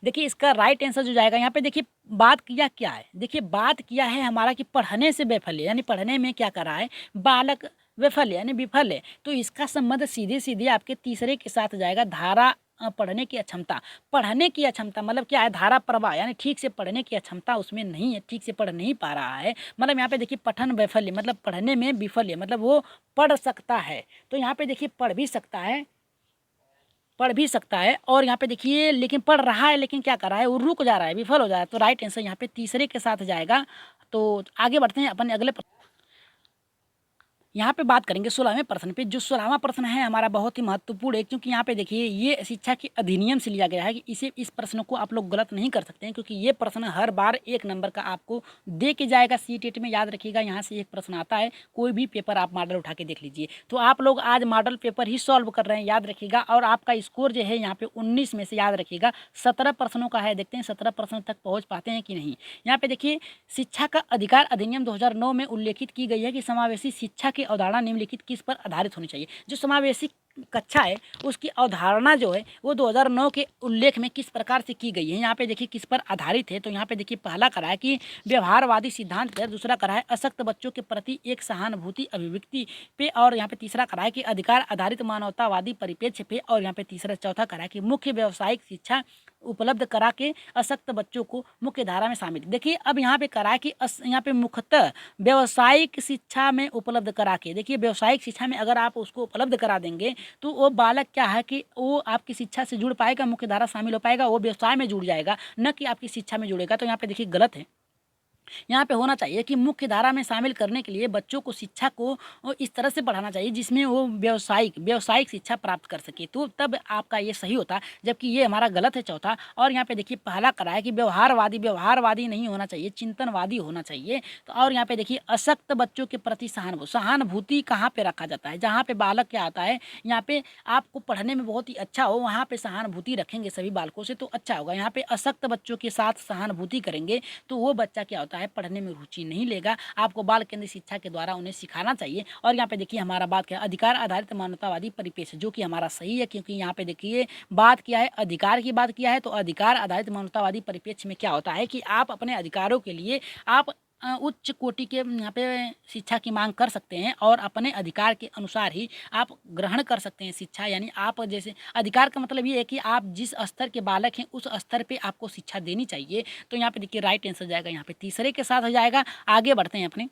देखिए इसका राइट आंसर जो जाएगा यहाँ पे देखिए बात किया क्या है, देखिए बात किया है हमारा कि पढ़ने से वैफल्य यानी पढ़ने में क्या करा है बालक वैफल्य यानी विफल है। तो इसका संबंध सीधे सीधे आपके तीसरे के साथ जाएगा धारा पढ़ने की अक्षमता। पढ़ने की अक्षमता मतलब क्या है, धारा प्रवाह यानी ठीक से पढ़ने की अक्षमता उसमें नहीं है, ठीक से पढ़ नहीं पा रहा है। मतलब यहाँ पे देखिए पठन वैफल्य मतलब पढ़ने में विफल्य मतलब वो पढ़ सकता है। तो यहाँ पे देखिए पढ़ भी सकता है और यहाँ पे देखिए लेकिन पढ़ रहा है, लेकिन क्या कर रहा है वो रुक जा रहा है, विफल हो जा रहा है। तो राइट आंसर यहाँ पे तीसरे के साथ जाएगा। तो आगे बढ़ते हैं अपने अगले यहाँ पे बात करेंगे 16वें प्रश्न पे। जो 16वां प्रश्न है हमारा बहुत ही महत्वपूर्ण है क्योंकि यहाँ पे देखिए ये शिक्षा के अधिनियम से लिया गया है कि इस प्रश्न को आप लोग गलत नहीं कर सकते हैं क्योंकि ये प्रश्न हर बार 1 नंबर का आपको दे के जाएगा सीटेट में। याद रखिएगा यहाँ से एक प्रश्न आता है, कोई भी पेपर आप मॉडल उठा के देख लीजिए। तो आप लोग आज मॉडल पेपर ही सॉल्व कर रहे हैं, याद रखिएगा। और आपका स्कोर जो है यहाँ पे 19 में से याद रखिएगा 17 प्रश्नों का है। देखते हैं 17 प्रश्नों तक पहुँच पाते हैं कि नहीं। यहाँ पे देखिए शिक्षा का अधिकार अधिनियम 2009 में उल्लेखित की गई है कि समावेशी शिक्षा की अवधारणा निम्नलिखित किस पर आधारित होनी चाहिए। जो समावेशी कक्षा है उसकी अवधारणा जो है वो 2009 के उल्लेख में किस प्रकार से की गई है। यहाँ पे देखिए किस पर आधारित है। तो यहाँ पे देखिए पहला करा है कि व्यवहारवादी सिद्धांत पर, दूसरा करा है अशक्त बच्चों के प्रति एक सहानुभूति अभिव्यक्ति पे, और यहाँ पे तीसरा करा है कि अधिकार आधारित मानवतावादी परिप्रेक्ष्य पे, और यहाँ पे तीसरा चौथा करा है कि मुख्य व्यावसायिक शिक्षा उपलब्ध करा के अशक्त बच्चों को मुख्य धारा में शामिल। देखिए अब यहाँ पे करा है कि यहाँ पे मुख्यतः व्यावसायिक शिक्षा में उपलब्ध करा के, देखिए व्यावसायिक शिक्षा में अगर आप उसको उपलब्ध करा देंगे तो वो बालक क्या है कि वो आपकी शिक्षा से जुड़ पाएगा, मुख्य धारा शामिल हो पाएगा, वो व्यवसाय में जुड़ जाएगा, न कि आपकी शिक्षा में जुड़ेगा। तो यहाँ पे देखिए गलत है। यहाँ पे होना चाहिए कि मुख्य धारा में शामिल करने के लिए बच्चों को शिक्षा को इस तरह से पढ़ाना चाहिए जिसमें वो व्यावसायिक शिक्षा प्राप्त कर सके, तो तब आपका ये सही होता, जबकि ये हमारा गलत है चौथा। और यहाँ पे देखिए पहला करा है कि व्यवहारवादी नहीं होना चाहिए, चिंतनवादी होना चाहिए। तो और यहाँ पे देखिए अशक्त बच्चों के प्रति सहानुभूति कहाँ पे रखा जाता है, जहाँ पे बालक क्या आता है, यहाँ पे आपको पढ़ने में बहुत ही अच्छा हो वहाँ पे सहानुभूति रखेंगे सभी बालकों से तो अच्छा होगा। यहाँ पे अशक्त बच्चों के साथ सहानुभूति करेंगे तो वो बच्चा क्या होता है, पढ़ने में रुचि नहीं लेगा। आपको बाल केंद्रित शिक्षा के द्वारा उन्हें सिखाना चाहिए। और यहाँ पे देखिए हमारा बात क्या है, अधिकार आधारित मानवतावादी परिपेक्ष, जो कि हमारा सही है, क्योंकि यहाँ पे देखिए बात किया है अधिकार की बात किया है। तो अधिकार आधारित मानवतावादी परिप्रेक्ष्य में क्या होता है कि आप अपने अधिकारों के लिए आप उच्च कोटि के यहाँ पे शिक्षा की मांग कर सकते हैं और अपने अधिकार के अनुसार ही आप ग्रहण कर सकते हैं शिक्षा। यानी आप जैसे अधिकार का मतलब ये है कि आप जिस स्तर के बालक हैं उस स्तर पे आपको शिक्षा देनी चाहिए। तो यहाँ पे देखिए राइट आंसर जाएगा यहाँ पे तीसरे के साथ हो जाएगा। आगे बढ़ते हैं अपने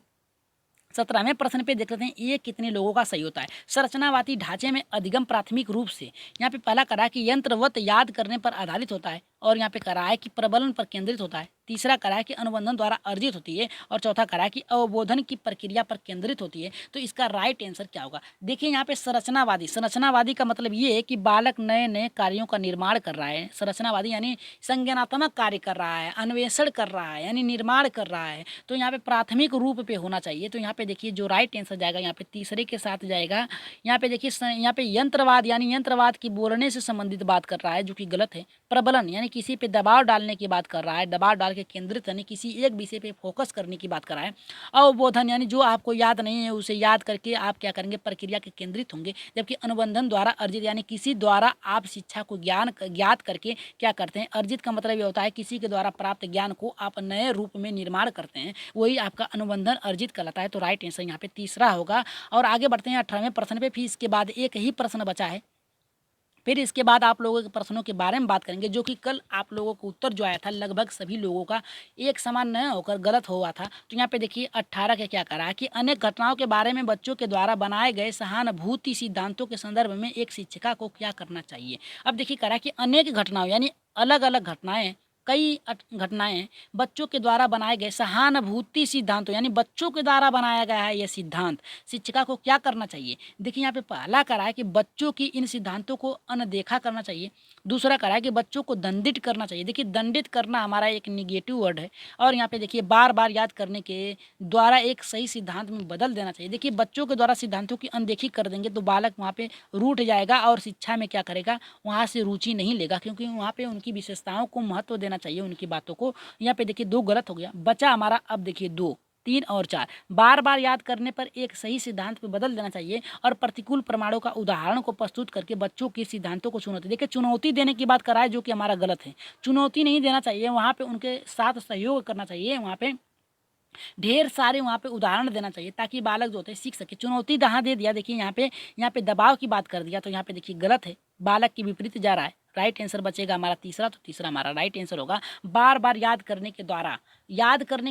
17वें प्रश्न पे देख लेते हैं ये कितने लोगों का सही होता है। संरचनावादी ढांचे में अधिगम प्राथमिक रूप से यहाँ पे पहला करा है कि यंत्रवत याद करने पर आधारित होता है, और यहाँ पे करा है कि प्रबलन पर केंद्रित होता है। तीसरा करा है कि अनुबंधन द्वारा अर्जित होती है, और चौथा करा है कि अवबोधन की प्रक्रिया पर केंद्रित होती है। तो इसका राइट आंसर क्या होगा, देखिए यहाँ पे संरचनावादी का मतलब ये है कि बालक नए नए कार्यों का निर्माण कर रहा है। संरचनावादी यानी संज्ञानात्मक कार्य कर रहा है, अन्वेषण कर रहा है, यानी निर्माण कर रहा है। तो यहाँ पे प्राथमिक रूप पे होना चाहिए। तो यहाँ पे देखिए जो राइट आंसर जाएगा यहाँ पे तीसरे के साथ जाएगा। यहाँ पे देखिए यहाँ पे यंत्रवाद यानी यंत्रवाद की बोलने से संबंधित बात कर रहा है, जो कि गलत है। प्रबलन यानी किसी पे दबाव डालने की बात कर रहा है, दबाव डाल के केंद्रित यानी किसी एक विषय पे फोकस करने की बात कर रहा है। अवबोधन यानी जो आपको याद नहीं है उसे याद करके आप क्या करेंगे, प्रक्रिया के केंद्रित होंगे। जबकि अनुबंधन द्वारा अर्जित यानी किसी द्वारा आप शिक्षा को ज्ञात करके क्या करते हैं, अर्जित का मतलब ये होता है किसी के द्वारा प्राप्त ज्ञान को आप नए रूप में निर्माण करते हैं, वही आपका अनुबंधन अर्जित कहलाता है। तो राइट आंसर यहाँ पे तीसरा होगा। और आगे बढ़ते हैं 18वें प्रश्न पे। फिर इसके बाद एक ही प्रश्न बचा है, फिर इसके बाद आप लोगों के प्रश्नों के बारे में बात करेंगे, जो कि कल आप लोगों को उत्तर जो आया था लगभग सभी लोगों का एक समान न होकर गलत हुआ था। तो यहाँ पे देखिए 18 के क्या करा कि अनेक घटनाओं के बारे में बच्चों के द्वारा बनाए गए सहानुभूति सिद्धांतों के संदर्भ में एक शिक्षिका को क्या करना चाहिए। अब देखिए करा कि अनेक घटनाओं यानी अलग अलग घटनाएं, कई घटनाएं बच्चों के द्वारा बनाए गए सहानुभूति सिद्धांतों यानी बच्चों के द्वारा बनाया गया है यह सिद्धांत, शिक्षिका को क्या करना चाहिए। देखिए यहाँ पे पहला करा है कि बच्चों की इन सिद्धांतों को अनदेखा करना चाहिए। दूसरा करा है कि बच्चों को दंडित करना चाहिए। देखिए दंडित करना हमारा एक निगेटिव वर्ड है। और यहाँ पे देखिए बार बार याद करने के द्वारा एक सही सिद्धांत में बदल देना चाहिए। देखिए बच्चों के द्वारा सिद्धांतों की अनदेखी कर देंगे तो बालक वहाँ पे रूठ जाएगा और शिक्षा में क्या करेगा, वहाँ से रुचि नहीं लेगा, क्योंकि वहाँ पे उनकी विशेषताओं को महत्व देना चाहिए, उनकी बातों को। यहाँ पे देखिए 2 गलत हो गया, बचा हमारा अब देखिए 2, 3 और 4। बार बार याद करने पर एक सही सिद्धांत पे बदल देना चाहिए, और प्रतिकूल प्रमाणों का उदाहरण को प्रस्तुत करके बच्चों के सिद्धांतों को चुनौती, देखिए चुनौती देने की बात कराए जो कि हमारा गलत है। चुनौती नहीं देना चाहिए, वहाँ पे उनके साथ सहयोग करना चाहिए, वहाँ पे ढेर सारे वहाँ पे उदाहरण देना चाहिए ताकि बालक जो होते हैं सीख सके। चुनौती जहाँ दे दिया, देखिए यहाँ पे दबाव की बात कर दिया, तो यहाँ पे देखिए गलत है, बालक के विपरीत जा रहा है। राइट आंसर बचेगा हमारा तीसरा, तो तीसरा हमारा राइट आंसर होगा। बार बार याद करने के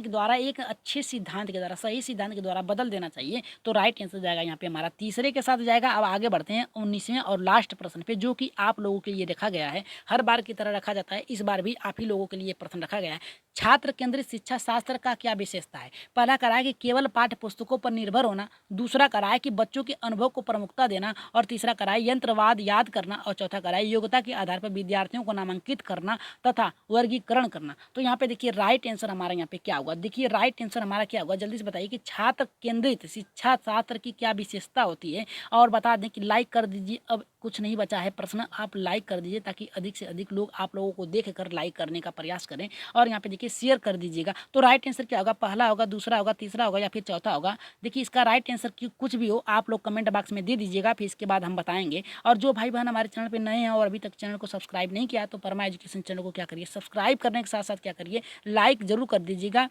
द्वारा एक अच्छे सिद्धांत के द्वारा, सही सिद्धांत के द्वारा बदल देना चाहिए। तो राइट आंसर जाएगा यहाँ पे हमारा तीसरे के साथ जाएगा। अब आगे बढ़ते हैं 19वें और लास्ट प्रश्न पे, जो कि आप लोगों के लिए रखा गया है, हर बार की तरह रखा जाता है, इस बार भी आप ही लोगों के लिए प्रश्न रखा गया है। छात्र केंद्रित शिक्षा शास्त्र का क्या विशेषता है। पहला करा है कि केवल पाठ्य पुस्तकों पर निर्भर होना, दूसरा करा है कि बच्चों के अनुभव को प्रमुखता देना, और तीसरा करा है यंत्रवाद याद करना, और चौथा करा है योग्यता के आधार पर विद्यार्थियों को नामांकित करना तथा वर्गीकरण करना। तो यहाँ पे देखिए राइट आंसर हमारा यहाँ पे क्या होगा, देखिए राइट आंसर हमारा क्या होगा, जल्दी से बताइए कि छात्र केंद्रित शिक्षा शास्त्र की क्या विशेषता होती है। और बता दें कि लाइक कर दीजिए, अब कुछ नहीं बचा है प्रश्न, आप लाइक कर दीजिए ताकि अधिक से अधिक लोग आप लोगों को देख कर लाइक करने का प्रयास करें। और यहाँ पे देखिए शेयर कर दीजिएगा। तो राइट आंसर क्या होगा, पहला होगा, दूसरा होगा, तीसरा होगा या फिर चौथा होगा। देखिए इसका राइट आंसर कुछ भी हो आप लोग कमेंट बॉक्स में दे दीजिएगा, फिर इसके बाद हम बताएंगे। और जो भाई बहन हमारे चैनल पर नए हैं और अभी तक चैनल को सब्सक्राइब नहीं किया तो परमा एजुकेशन चैनल को क्या करिए, सब्सक्राइब करने के साथ साथ क्या करिए, लाइक जरूर कर दीजिएगा।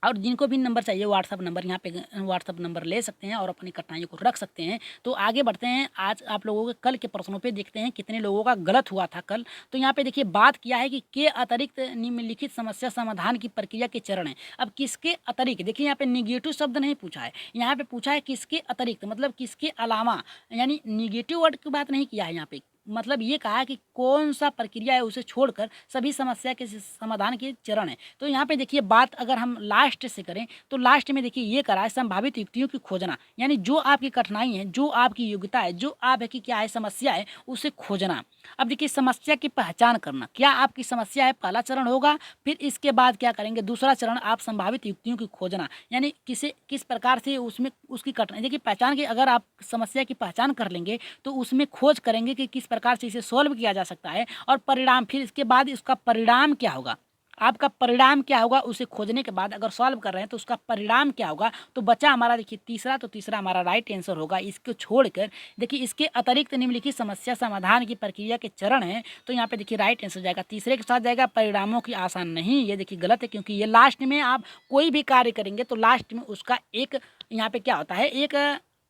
और जिनको भी नंबर चाहिए व्हाट्सअप नंबर, यहाँ पे व्हाट्सअप नंबर ले सकते हैं और अपनी कठिनाइयों को रख सकते हैं। तो आगे बढ़ते हैं, आज आप लोगों के कल के प्रश्नों पे देखते हैं कितने लोगों का गलत हुआ था कल। तो यहाँ पे देखिए बात किया है कि के अतिरिक्त निम्नलिखित समस्या समाधान की प्रक्रिया के चरण है। अब किसके अतिरिक्त, देखिए यहाँ पे निगेटिव शब्द नहीं पूछा है, यहाँ पे पूछा है किसके अतिरिक्त, मतलब किसके अलावा, यानी निगेटिव वर्ड की बात नहीं किया है यहाँ पे, मतलब ये कहा है कि कौन सा प्रक्रिया है उसे छोड़कर सभी समस्या के समाधान के चरण है। तो यहाँ पे देखिए बात अगर हम लास्ट से करें तो लास्ट में देखिए ये करा है संभावित युक्तियों की खोजना, यानी जो आपकी कठिनाई है, जो आपकी योग्यता है, जो आपकी क्या है समस्या है, उसे खोजना। अब देखिए समस्या की पहचान करना, क्या आपकी समस्या है, पहला चरण होगा। फिर इसके बाद क्या करेंगे, दूसरा चरण आप संभावित युक्तियों की खोजना, यानी किस प्रकार से उसमें उसकी कठिनाई, देखिए पहचान के अगर आप समस्या की पहचान कर लेंगे तो उसमें खोज करेंगे कि किस प्रकार से इसे सॉल्व किया जा सकता है, और परिणाम, फिर इसके बाद इसका परिणाम क्या होगा, आपका परिणाम क्या होगा उसे खोजने के बाद अगर सॉल्व कर रहे हैं तो उसका परिणाम क्या होगा। तो बचा हमारा देखिए तीसरा, तो तीसरा हमारा राइट आंसर होगा। इसको छोड़कर देखिए इसके अतिरिक्त निम्नलिखित समस्या समाधान की प्रक्रिया के चरण हैं, तो यहाँ पे देखिए राइट आंसर जाएगा तीसरे के साथ जाएगा, परिणामों की आसान नहीं, ये देखिए गलत है, क्योंकि ये लास्ट में आप कोई भी कार्य करेंगे तो लास्ट में उसका एक यहाँ पे क्या होता है, एक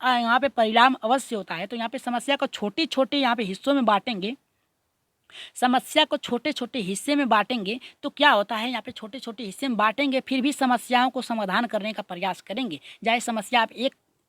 यहाँ पे परिणाम अवश्य होता है। तो यहाँ पे समस्या को छोटे छोटे यहाँ पे हिस्सों में बांटेंगे, समस्या को छोटे छोटे हिस्से में बांटेंगे तो क्या होता है, यहाँ पे छोटे छोटे हिस्से में बांटेंगे, फिर भी समस्याओं को समाधान करने का प्रयास करेंगे। चाहे समस्या आप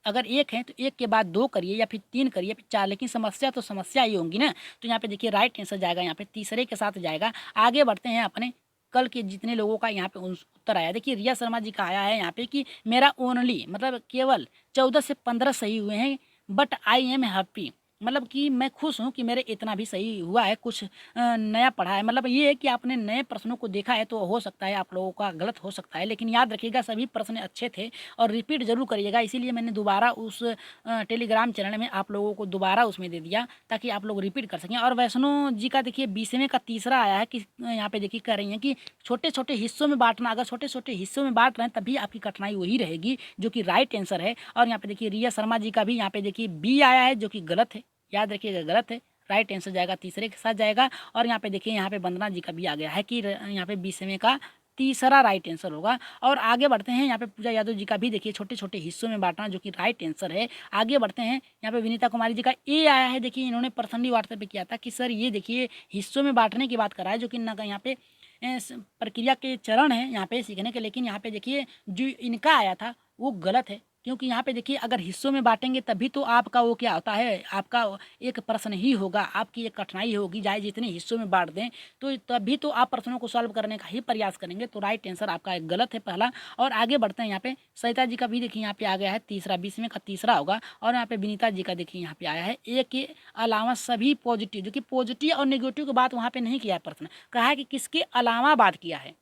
अगर एक है तो एक के बाद दो करिए, या फिर तीन करिए, फिर चार, लेकिन समस्या तो समस्या ही होंगी ना। तो यहाँ पे देखिए राइट आंसर जाएगा यहाँ पे तीसरे के साथ जाएगा। आगे बढ़ते हैं अपने कल के जितने लोगों का यहाँ पे उत्तर आया। देखिए रिया शर्मा जी का आया है यहाँ पे कि मेरा ओनली मतलब केवल 14 से 15 सही हुए हैं, बट आई एम हैप्पी, मतलब कि मैं खुश हूँ कि मेरे इतना भी सही हुआ है, कुछ नया पढ़ा है। मतलब ये है कि आपने नए प्रश्नों को देखा है, तो हो सकता है आप लोगों का गलत हो सकता है, लेकिन याद रखिएगा सभी प्रश्न अच्छे थे और रिपीट जरूर करिएगा। इसीलिए मैंने दोबारा उस टेलीग्राम चैनल में आप लोगों को दोबारा उसमें दे दिया ताकि आप लोग रिपीट कर सकें। और वैष्णो जी का देखिए 20वें का तीसरा आया है कि यहाँ पे देखिए कह रही हैं कि छोटे छोटे हिस्सों में बांटना, अगर छोटे छोटे हिस्सों में बांट रहे हैं तभी आपकी कठिनाई वही रहेगी, जो कि राइट आंसर है। और यहाँ पे देखिए रिया शर्मा जी का भी यहाँ पे देखिए बी आया है, जो कि गलत है, याद रखिएगा गलत है। राइट आंसर जाएगा तीसरे के साथ जाएगा। और यहाँ पे देखिए यहाँ पे वंदना जी का भी आ गया है कि यहाँ पे 20वें का तीसरा राइट आंसर होगा। और आगे बढ़ते हैं, यहाँ पे पूजा यादव जी का भी देखिए छोटे छोटे हिस्सों में बांटना, जो कि राइट आंसर है। आगे बढ़ते हैं, यहाँ पे विनीता कुमारी जी का ए आया है। देखिए इन्होंने पर्सनली व्हाट्सएप पे किया था कि सर ये देखिए हिस्सों में बांटने की बात कर रहा है, जो कि यहाँ पे प्रक्रिया के चरण है यहाँ पे सीखने के, लेकिन यहाँ पे देखिए जो इनका आया था वो गलत है, क्योंकि यहाँ पे देखिए अगर हिस्सों में बांटेंगे तभी तो आपका वो क्या होता है, आपका एक प्रश्न ही होगा, आपकी एक कठिनाई होगी। चाहे जितने हिस्सों में बांट दें तो तभी तो आप प्रश्नों को सॉल्व करने का ही प्रयास करेंगे। तो राइट आंसर आपका एक गलत है पहला। और आगे बढ़ते हैं, यहाँ पे सरिता जी का भी देखिए यहाँ पे आ गया है तीसरा, 20वें का तीसरा होगा। और यहाँ पे विनीता जी का देखिए यहाँ पे आया है एक के अलावा सभी पॉजिटिव, जो कि पॉजिटिव और नेगेटिव की बात वहाँ पे नहीं किया है, प्रश्न कहा है कि किसके अलावा बात किया है,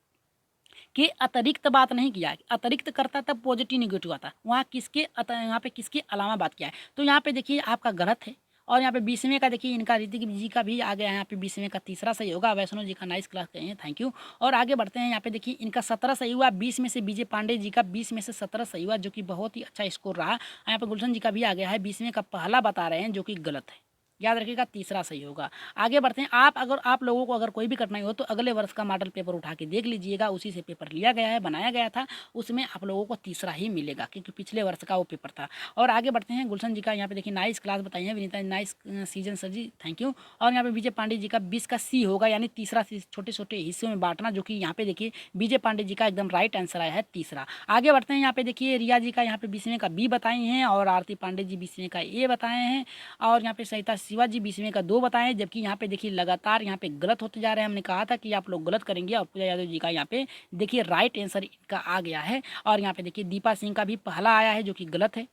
कि अतिरिक्त बात नहीं किया। अतिरिक्त करता तब पॉजिटिव निगेटिव आता, वहाँ यहाँ पे किसके अलावा बात किया है। तो यहाँ पे देखिए आपका गलत है। और यहाँ पे 20वें का देखिए इनका ऋतिक जी का भी आ गया है, यहाँ पे 20वें का तीसरा सही होगा। वैष्णो जी का नाइस क्लास कहे हैं, थैंक यू। और आगे बढ़ते हैं, यहाँ पे देखिए इनका 17 सही हुआ, 20 में से विजय पांडे जी का 20 में से 17 सही हुआ, जो कि बहुत ही अच्छा स्कोर रहा। यहाँ पे गुलशन जी का भी आ गया है, 20वें का पहला बता रहे हैं, जो कि गलत है, याद रखिएगा तीसरा सही होगा। आगे बढ़ते हैं, आप लोगों को अगर कोई भी कठिनाई हो तो अगले वर्ष का मॉडल पेपर उठा के देख लीजिएगा, उसी से पेपर लिया गया है, बनाया गया था, उसमें आप लोगों को तीसरा ही मिलेगा, क्योंकि पिछले वर्ष का वो पेपर था। और आगे बढ़ते हैं, गुलशन जी का यहाँ पे देखिए नाइस क्लास बताई है, Vinita nice season sir ji, thank you. और यहाँ पे विजय पांडे जी का 20 का सी होगा, यानी तीसरा छोटे छोटे हिस्सों में बांटना, जो कि यहाँ पे देखिए विजय पांडे जी का एकदम राइट आंसर आया है तीसरा। आगे बढ़ते हैं, यहाँ पे देखिए रिया जी का यहाँ पे 20वें का बी बताए हैं, और आरती पांडे जी 20वें का ए बताए हैं, और यहाँ पे सहिता शिवा जी 20वें का 2 बताएं। जबकि यहाँ पे देखिए लगातार यहाँ पे गलत होते जा रहे हैं, हमने कहा था कि आप लोग गलत करेंगे। और पूजा यादव जी का यहाँ पे देखिए राइट आंसर इनका आ गया है। और यहाँ पे देखिए दीपा सिंह का भी पहला आया है, जो कि गलत है।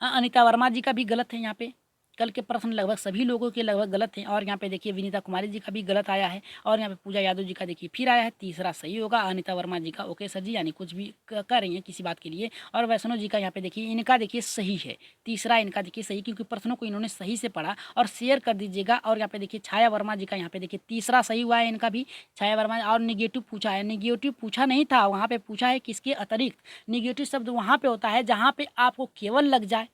अनिता वर्मा जी का भी गलत है, यहाँ पे कल के प्रश्न लगभग सभी लोगों के लगभग गलत हैं। और यहाँ पे देखिए विनीता कुमारी जी का भी गलत आया है। और यहाँ पे पूजा यादव जी का देखिए फिर आया है, तीसरा सही होगा। अनिता वर्मा जी का ओके सर जी, यानी कुछ भी कर रही हैं किसी बात के लिए। और वैष्णो जी का यहाँ पे देखिए इनका देखिए सही है, तीसरा इनका देखिए सही, क्योंकि प्रश्नों को इन्होंने सही से पढ़ा। और शेयर कर दीजिएगा। और यहाँ पे देखिए छाया वर्मा जी का यहाँ पे देखिए तीसरा सही हुआ है इनका भी, छाया वर्मा। और निगेटिव पूछा है, निगेटिव पूछा नहीं था, वहाँ पे पूछा है किसके अतिरिक्त। निगेटिव शब्द वहाँ पे होता है जहाँ पे आपको केवल लग जाए,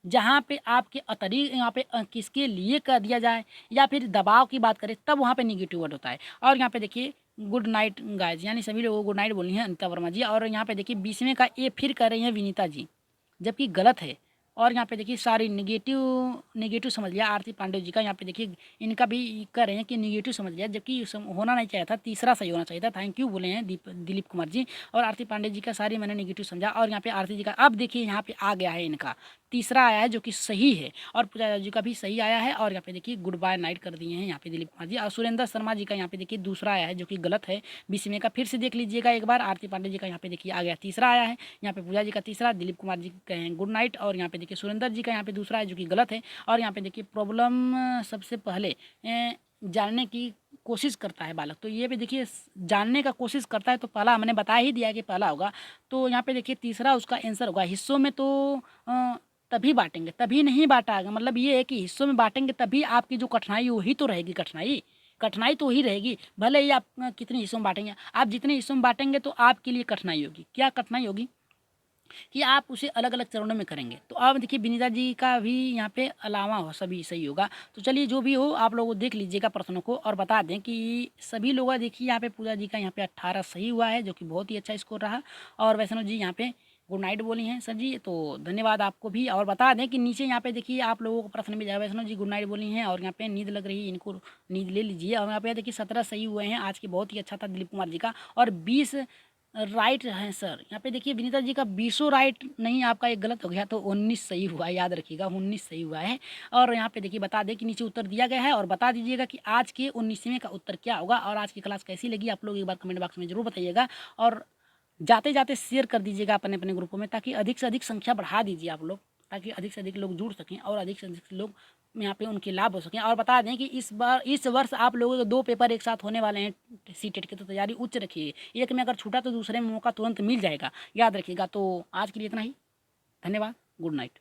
जहाँ पे आपके अतिरिक्त यहाँ पे किसके लिए कर दिया जाए, या फिर दबाव की बात करें तब वहाँ पे निगेटिव वर्ड होता है। और यहाँ पे देखिए गुड नाइट गाइज, यानी सभी लोगों को गुड नाइट बोलनी है, अनिता वर्मा जी। और यहाँ पे देखिए 20वें का ए फिर कर रही हैं विनीता जी, जबकि गलत है। और यहाँ पे देखिए सारी नेगेटिव समझ लिया आरती पांडे जी का। यहाँ पे देखिए इनका भी कह रहे हैं कि नेगेटिव समझ लिया, जबकि होना नहीं चाहिए था, तीसरा सही होना चाहिए था। थैंक यू बोले हैं दिलीप कुमार जी। और आरती पांडे जी का सारी मैंने नेगेटिव समझा। और यहाँ पे आरती जी का अब देखिए यहाँ पे आ गया है, इनका तीसरा आया है जो कि सही है, और पूजा जी का भी सही आया है। और यहाँ पे देखिए गुड बाय नाइट कर दिए हैं यहाँ पे दिलीप कुमार जी। और सुरेंद्र शर्मा जी का यहाँ पे देखिए दूसरा आया है जो कि गलत है, 20वें का फिर से देख लीजिएगा एक बार। आरती पांडे जी का यहाँ पे देखिए आ गया तीसरा आया है, यहाँ पे पूजा जी का तीसरा, दिलीप कुमार जी कहे हैं गुड नाइट। और यहाँ पे देखिए सुरेंद्र जी का यहाँ पे दूसरा है जो कि गलत है। और यहाँ पे देखिए प्रॉब्लम सबसे पहले जानने की कोशिश करता है बालक, तो ये भी देखिए जानने का कोशिश करता है, तो पहला हमने बता ही दिया कि पहला होगा। तो यहाँ पे देखिए तीसरा उसका आंसर होगा। हिस्सों में तो तभी बांटेंगे, तभी नहीं बांटा है, मतलब ये है कि हिस्सों में बांटेंगे तभी आपकी जो कठिनाई वही तो रहेगी, कठिनाई तो वही रहेगी। भले ही आप कितने हिस्सों में बांटेंगे, आप जितने हिस्सों में बांटेंगे तो आपके लिए कठिनाई होगी। क्या कठिनाई होगी कि आप उसे अलग अलग चरणों में करेंगे। तो अब देखिए विनीता जी का भी यहाँ पे अलावा हो सभी सही होगा। तो चलिए जो भी हो आप लोग देख लीजिएगा प्रश्नों को, और बता दें कि सभी लोग देखिए यहाँ पे पूजा जी का यहाँ पे 18 सही हुआ है, जो कि बहुत ही अच्छा स्कोर रहा। और वैष्णव जी यहाँ पे गुड नाइट बोली हैं सर जी, तो धन्यवाद आपको भी। और बता दें कि नीचे यहाँ पे देखिए आप लोगों को प्रश्न भी जाएगा। वैष्णव जी गुड नाइट बोली हैं, और यहाँ पे नींद लग रही है, इनको नींद ले लीजिए। और यहाँ पे देखिए 17 सही हुए हैं, आज की बहुत ही अच्छा था दिलीप कुमार जी का। और 20 राइट है सर। यहाँ पे देखिए विनीता जी का 20 राइट नहीं, आपका एक गलत हो गया, तो 19 सही हुआ है, याद रखिएगा 19 सही हुआ है। और यहाँ पे देखिए बता दें कि नीचे उत्तर दिया गया है, और बता दीजिएगा कि आज के 19वें का उत्तर क्या होगा। और आज की क्लास कैसी लगी आप लोग एक बार कमेंट बॉक्स में जरूर बताइएगा। और जाते जाते शेयर कर दीजिएगा अपने अपने ग्रुपों में, ताकि अधिक से अधिक संख्या बढ़ा दीजिए आप लोग, ताकि अधिक से अधिक लोग जुड़ सकें और अधिक से अधिक लोग यहाँ पे उनके लाभ हो सकें। और बता दें कि इस वर्ष आप लोगों के 2 पेपर एक साथ होने वाले हैं सीटेट के, तो तैयारी उच्च रखिए। एक में अगर छूटा तो दूसरे में मौका तुरंत मिल जाएगा, याद रखिएगा। तो आज के लिए इतना ही, धन्यवाद, गुड नाइट।